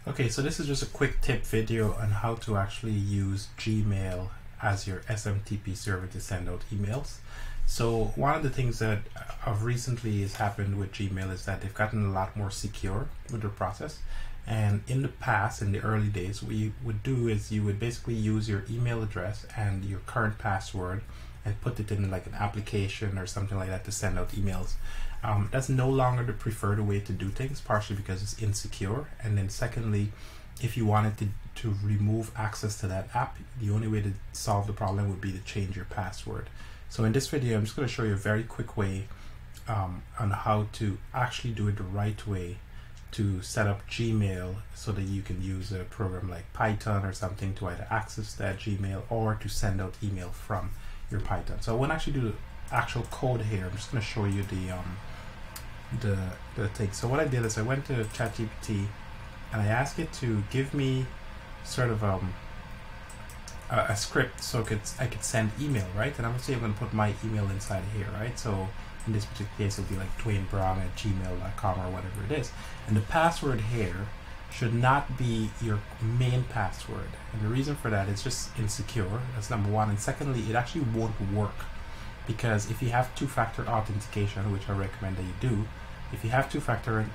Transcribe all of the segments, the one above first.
Okay, so this is just a quick tip video on how to actually use Gmail as your SMTP server to send out emails. So one of the things that recently has happened with Gmail is that they've gotten a lot more secure with their process. And in the past, in the early days, what you would do is you would basically use your email address and your current password and put it in like an application or something like that to send out emails. That's no longer the preferred way to do things, partially because it's insecure, and then secondly, if you wanted to remove access to that app, the only way to solve the problem would be to change your password. So in this video, I'm just going to show you a very quick way on how to actually do it the right way to set up Gmail so that you can use a program like Python or something to either access that Gmail or to send out email from your Python. So I won't actually do the actual code here. I'm just going to show you the thing. So what I did is I went to ChatGPT and I asked it to give me sort of a script so I could send email, right? And obviously I'm going to put my email inside here, right? So in this particular case it'll be like dwainbrowne@gmail.com or whatever it is. And the password here should not be your main password. And the reason for that is just insecure. That's number one. And secondly, it actually won't work, because if you have two-factor authentication, which I recommend that you do, if you have two-factor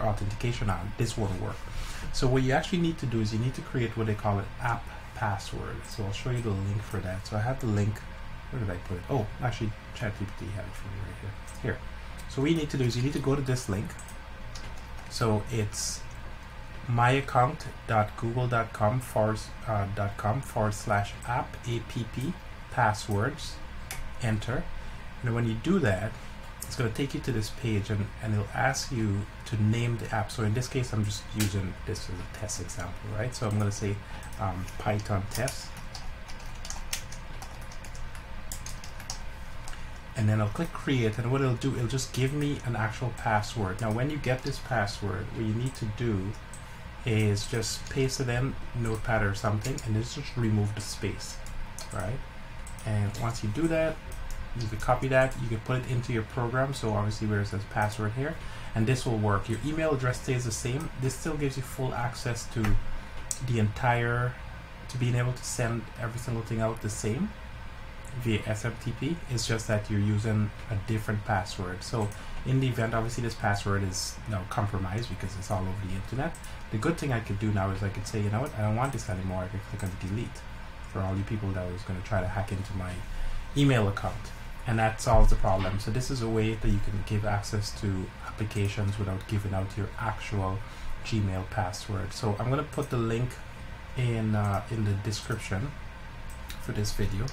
authentication on, this won't work. So what you actually need to do is you need to create what they call an app password. So I'll show you the link for that. So I have the link. Where did I put it? Oh, actually ChatGPT had it for me right here. Here. So what you need to do is you need to go to this link. So it's myaccount.google.com/app passwords, enter. And when you do that, it's going to take you to this page and it'll ask you to name the app. So in this case, I'm just using this as a test example, right? So I'm going to say Python test. And then I'll click create, and what it'll do, it'll just give me an actual password. Now when you get this password, what you need to do is just paste it in Notepad or something, and just remove the space, right? And once you do that, you can copy that, you can put it into your program. So obviously where it says password here, and this will work. Your email address stays the same. This still gives you full access to the entire, to being able to send every single thing out the same via SMTP. It's just that you're using a different password. So in the event, obviously this password is now compromised because it's all over the internet. The good thing I could do now is I could say, you know what, I don't want this anymore. I can click on delete for all you people that was going to try to hack into my email account, and that solves the problem. So this is a way that you can give access to applications without giving out your actual Gmail password. So I'm going to put the link in the description for this video.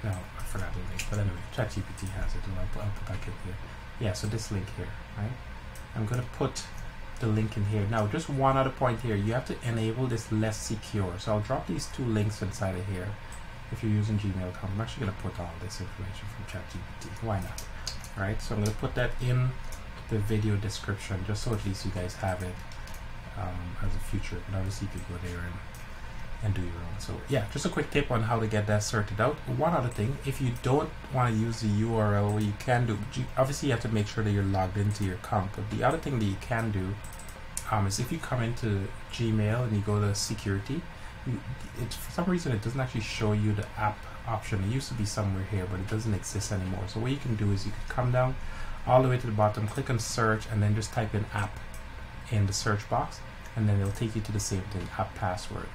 No, I forgot the link, but anyway, ChatGPT has it, and I'll put back in here. Yeah, so this link here, right? I'm going to put the link in here. Now, just one other point here, you have to enable this less secure. So I'll drop these two links inside of here. If you're using Gmail account, I'm actually going to put all this information from ChatGPT. Why not? All right, so I'm going to put that in the video description, just so at least you guys have it as a future. And obviously you could go there and do your own. So yeah, just a quick tip on how to get that sorted out. One other thing, if you don't want to use the URL, what you can do, obviously you have to make sure that you're logged into your account, but the other thing that you can do is if you come into Gmail and you go to security, for some reason it doesn't actually show you the app option. It used to be somewhere here, but it doesn't exist anymore. So what you can do is you can come down all the way to the bottom, click on search, and then just type in app in the search box, and then it'll take you to the same thing, app password.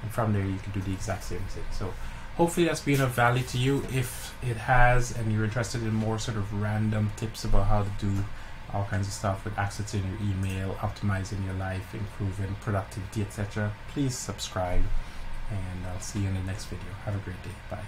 And from there you can do the exact same thing. So hopefully that's been of value to you. If it has, and you're interested in more sort of random tips about how to do all kinds of stuff with accessing your email, optimizing your life, improving productivity, etc., please subscribe, and I'll see you in the next video. Have a great day. Bye.